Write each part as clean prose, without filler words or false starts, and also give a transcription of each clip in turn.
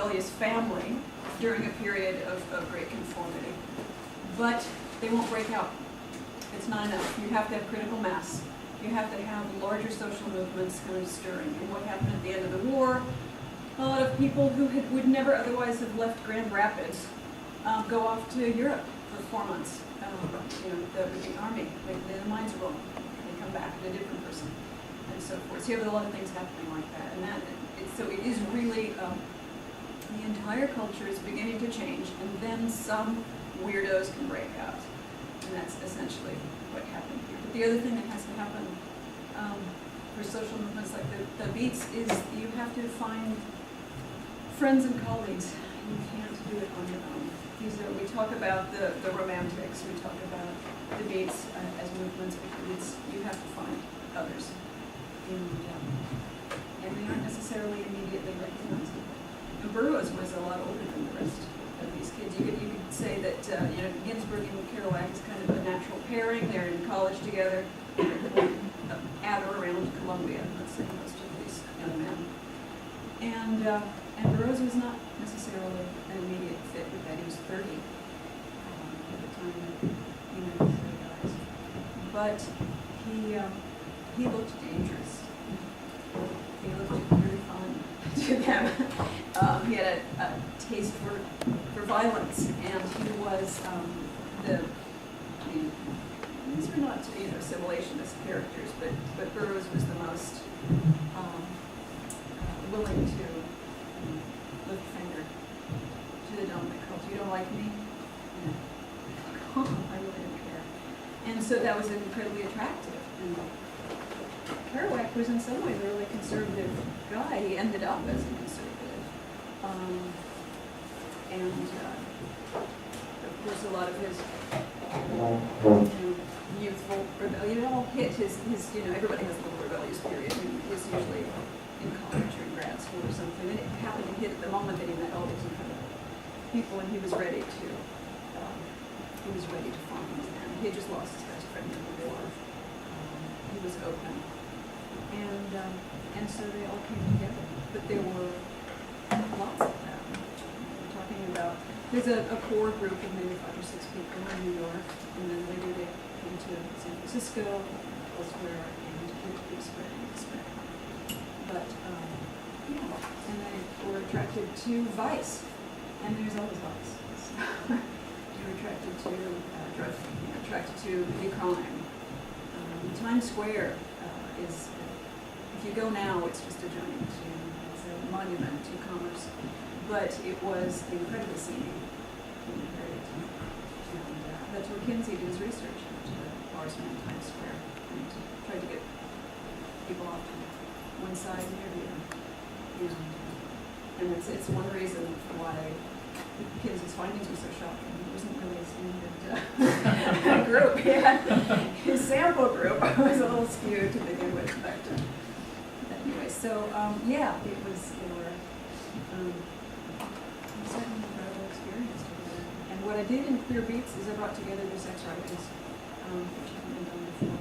rebellious family during a period of great conformity. But they won't break out. It's not enough. You have to have critical mass. You have to have larger social movements kind of stirring. And what happened at the end of the war, a lot of people who would never otherwise have left Grand Rapids go off to Europe for 4 months. The army, the mines are rolling. They come back, a different person, and so forth. So you have a lot of things happening like that. And so it is really, the entire culture is beginning to change, and then some weirdos can break out. And that's essentially what happened here. But the other thing that has to happen for social movements like the Beats is you have to find friends and colleagues. You can't do it on your own. We talk about the Romantics, we talk about the Beats as movements, because you have to find others. And they aren't necessarily immediately recognizable. And Burroughs was a lot older than the rest of these kids. You could say that Ginsberg and Kerouac is kind of a natural pairing. They're in college together, at or around Columbia, let's say, most of these young men. And Burroughs was not necessarily an immediate fit with that. He was 30 at the time that he met the three guys. But he looked dangerous. He looked very fun to them. He had a taste for violence, and he was these were not assimilationist characters, but Burroughs was the most willing to lift a finger to the dominant culture. You don't like me? No. I really don't care. And so that was incredibly attractive. And Kerouac was in some ways a really conservative guy. He ended up as a conservative. Of course, a lot of his youthful rebellion, it all hit his everybody has a little rebellious period. He was usually in college or in grad school or something, and it happened to hit at the moment that he met all these incredible people, and he was ready to farm them. He had just lost his best friend in the war. He was open, and so they all came together. But there were lots of them. We're talking about there's a core group of maybe 5 or 6 people in New York, and then later they came to San Francisco, elsewhere, and it kept spreading. But, and they were attracted to vice, and there's always vice. You're attracted to drugs, attracted to the crime. Times Square is, if you go now, it's just a giant, it's a monument to commerce, but it was incredibly scenic in the period. And that's where Kinsey did his research into the bars around Times Square, and tried to get people off to one side near the other. And it's one reason why Kinsey's findings were so shocking. He wasn't really a standard group. His sample group was a little skewed to begin with. But anyway, so it was an incredible experience together. And what I did in Queer Beats is I brought together their sex writings, which hadn't been done before.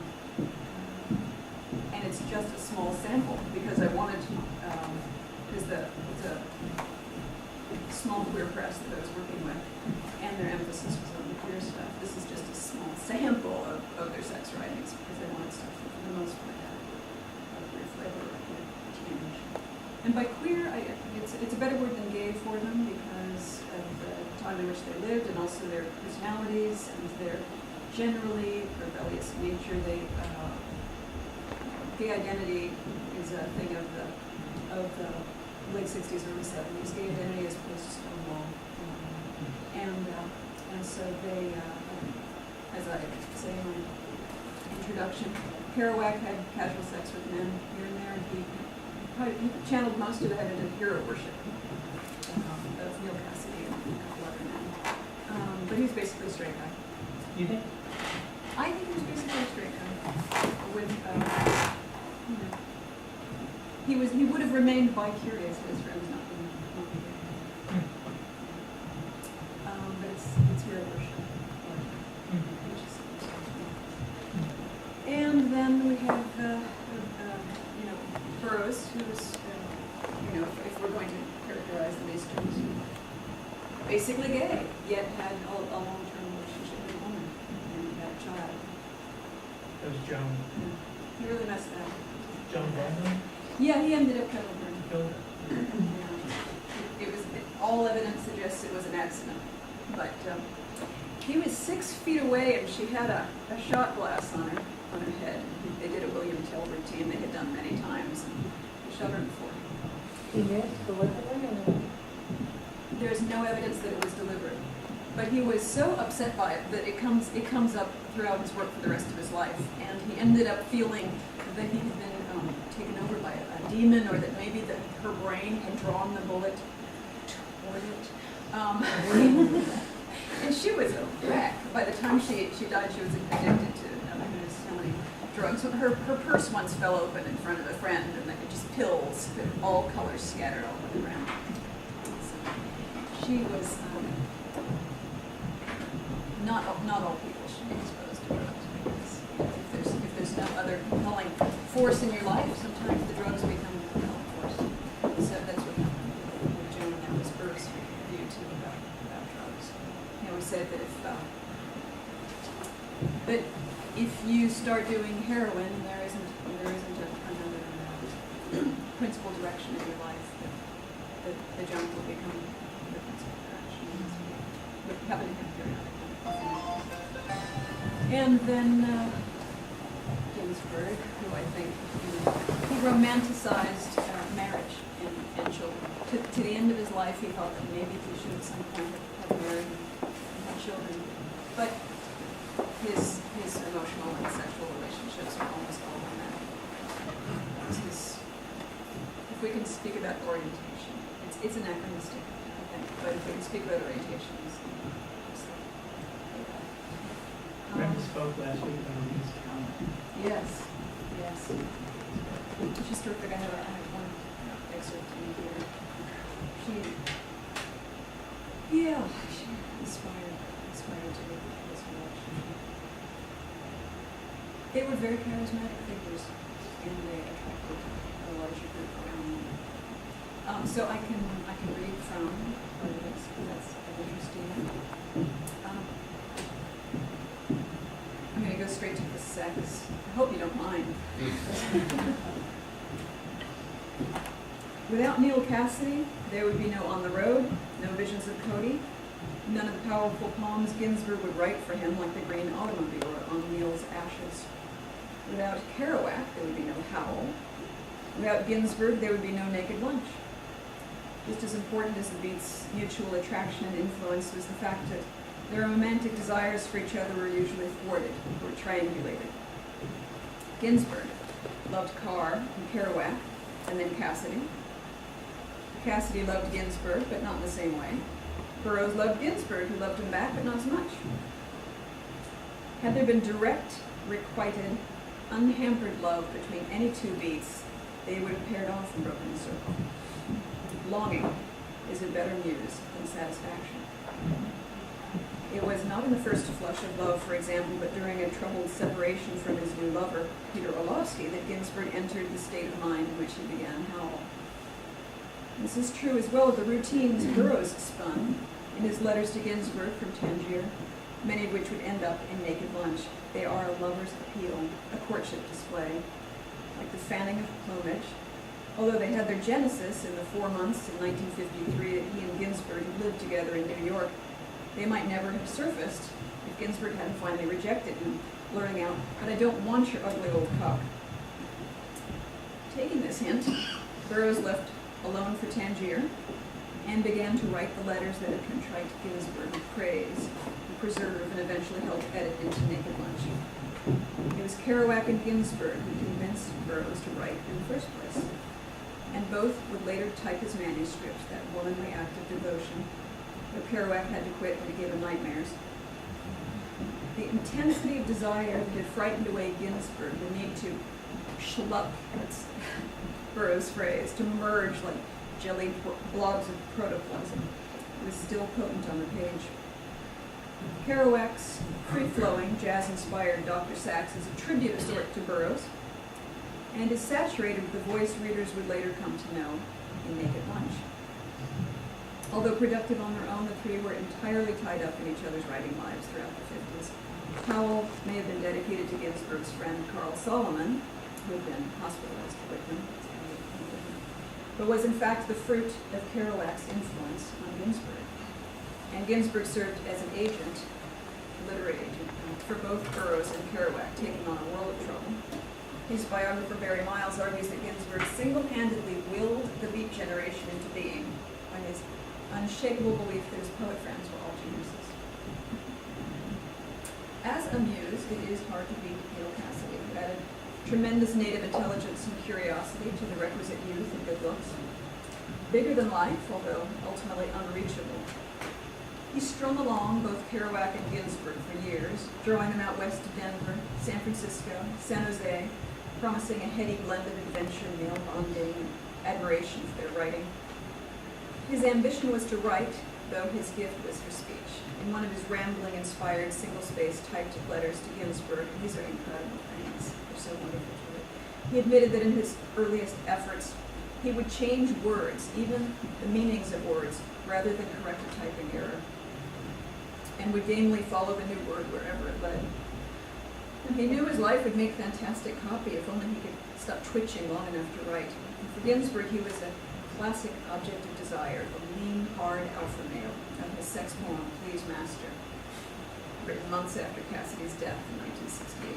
And it's just a small sample because I wanted to, because the small queer press that I was working with, and their emphasis was on the queer stuff. This is just a small sample of their sex writings because they wanted stuff that for the most part had a queer flavor or a tinge. And by queer, it's a better word than gay for them because of the time in which they lived and also their personalities and their generally rebellious nature. Gay identity is a thing of the late 60s, early 70s. Gay identity is post-Stonewall. And so they, as I say in my introduction, Kerouac had casual sex with men here and there, and he channeled most of that into hero worship of Neil Cassidy and a couple other men. But he was basically a straight guy. You think? I think he was basically a straight guy with, he would have remained bi-curious if his friends not been gay. But it's hero worship. And then we have, Burroughs, who's, if we're going to characterize the Eastern basically gay, yet had a long-term relationship with a woman and had a child. That was Joan. He really messed that up. Joan Baldwin Yeah, he ended up killing her. killed her. Yeah. All evidence suggests it was an accident. But he was 6 feet away and she had a shot glass on her head. They did a William Tell routine they had done many times. And he shot her in the forehead. He missed deliberately or no? There's no evidence that it was deliberate. But he was so upset by it that it comes up throughout his work for the rest of his life. And he ended up feeling that he had been taken over by a demon, or that maybe her brain had drawn the bullet toward it. And she was a wreck. By the time she died, she was addicted to so many drugs. Her purse once fell open in front of a friend, and they were just pills, all colors scattered all over the ground. So she was not all people should be exposed to drugs, because if there's no other compelling force in your life, sometimes the drugs become the compelling force. So that's what happened with Joan. That was Burke's view too about drugs. He always said that if you start doing heroin and there isn't another principal direction in your life, that the junk will become the principal direction. But happening periodically. And then Ginsburg, who I think he romanticized marriage and children. To the end of his life, he thought that maybe he should at some point have married and had children. But his emotional and sexual relationships were almost all romantic. That was his. If we can speak about orientation, it's anachronistic, I think. But if we can speak about orientation, Brenda spoke last week about Louise County. Yes. She's terrific. I have one excerpt in here. She inspired to me this relationship. They were very charismatic figures, and they attracted a larger group around them. So I can read from part of this, because that's interesting. I'm going to go straight to the sex. I hope you don't mind. Without Neal Cassady, there would be no On the Road, no Visions of Cody, none of the powerful poems Ginsberg would write for him, like The Green Automobile or On Neal's Ashes. Without Kerouac, there would be no Howl. Without Ginsberg, there would be no Naked Lunch. Just as important as the Beats' mutual attraction and influence was the fact that their romantic desires for each other were usually thwarted or triangulated. Ginsberg loved Carr and Kerouac, and then Cassady. Cassady loved Ginsberg, but not in the same way. Burroughs loved Ginsberg, who loved him back, but not as much. Had there been direct, requited, unhampered love between any two beats, they would have paired off and broken the circle. Longing is a better muse than satisfaction. It was not in the first flush of love, for example, but during a troubled separation from his new lover, Peter Orlovsky, that Ginsberg entered the state of mind in which he began Howl. This is true as well of the routines Burroughs spun in his letters to Ginsberg from Tangier, many of which would end up in Naked Lunch. They are a lover's appeal, a courtship display, like the fanning of plumage. Although they had their genesis in the 4 months in 1953 that he and Ginsberg lived together in New York, they might never have surfaced if Ginsberg hadn't finally rejected him, blurting out, "But I don't want your ugly old cock." Taking this hint, Burroughs left alone for Tangier and began to write the letters that had contrite Ginsberg would praise, and preserve, and eventually help edit into Naked Lunch. It was Kerouac and Ginsberg who convinced Burroughs to write in the first place, and both would later type his manuscript, that womanly act of devotion, though Kerouac had to quit when it gave him nightmares. The intensity of desire that had frightened away Ginsberg, the need to schluck, that's Burroughs' phrase, to merge like jelly blobs of protoplasm, was still potent on the page. Kerouac's free-flowing, jazz-inspired Dr. Sax is a tribute of sort to Burroughs, and is saturated with the voice readers would later come to know in Naked Lunch. Although productive on their own, the three were entirely tied up in each other's writing lives throughout the 50s. Powell may have been dedicated to Ginsberg's friend Carl Solomon, who had been hospitalized with him, but was in fact the fruit of Kerouac's influence on Ginsberg. And Ginsberg served as an agent, literary agent, for both Burroughs and Kerouac, taking on a world of trouble. His biographer Barry Miles argues that Ginsberg single-handedly willed the Beat generation into being by his unshakable belief that his poet friends were all geniuses. As a muse, it is hard to beat Neal Cassady, who added tremendous native intelligence and curiosity to the requisite youth and good looks. Bigger than life, although ultimately unreachable. He strung along both Kerouac and Ginsberg for years, drawing them out west to Denver, San Francisco, San Jose, promising a heady blend of adventure, male bonding, and admiration for their writing. His ambition was to write, though his gift was for speech. In one of his rambling, inspired, single-spaced typed letters to Ginsberg, these are incredible things. They're so wonderful to read. He admitted that in his earliest efforts, he would change words, even the meanings of words, rather than correct a typing error, and would gamely follow the new word wherever it led. And he knew his life would make fantastic copy if only he could stop twitching long enough to write. And for Ginsberg, he was a classic object of desire, the lean, hard alpha male of his sex poem, Please Master, written months after Cassady's death in 1968.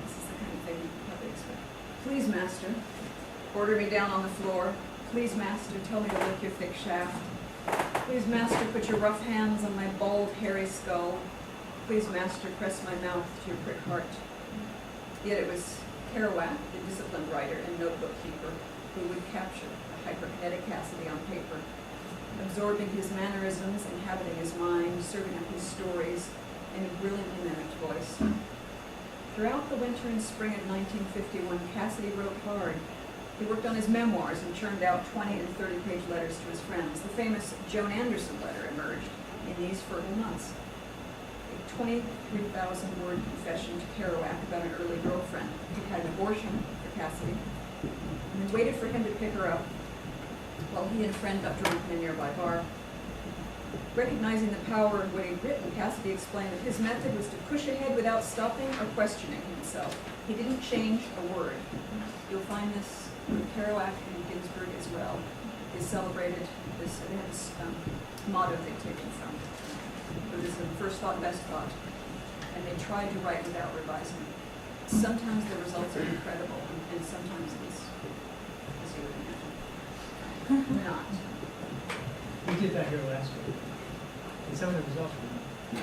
This is the kind of thing you probably expect. Please, Master, order me down on the floor. Please, Master, tell me to lick your thick shaft. Please, Master, put your rough hands on my bald, hairy skull. Please, Master, press my mouth to your prick heart. Yet it was Kerouac, the disciplined writer and notebook keeper, who would capture the hyperkinetic Cassady on paper, absorbing his mannerisms, inhabiting his mind, serving up his stories in a brilliantly mimicked voice. Throughout the winter and spring of 1951, Cassady wrote hard. He worked on his memoirs and churned out 20 and 30-page letters to his friends. The famous Joan Anderson letter emerged in these fertile months. A 23,000-word confession to Kerouac about an early girlfriend who had an abortion for Cassady, and then waited for him to pick her up while he and a friend got drunk in a nearby bar. Recognizing the power of what he'd written, Cassady explained that his method was to push ahead without stopping or questioning himself. He didn't change a word. You'll find this with Kerouac and Ginsberg as well. They celebrated this motto they'd taken from. It was the first thought, best thought. And they tried to write without revising. Sometimes the results are incredible, and sometimes it's, as you would imagine, not. We did that here last week. And some of the results were,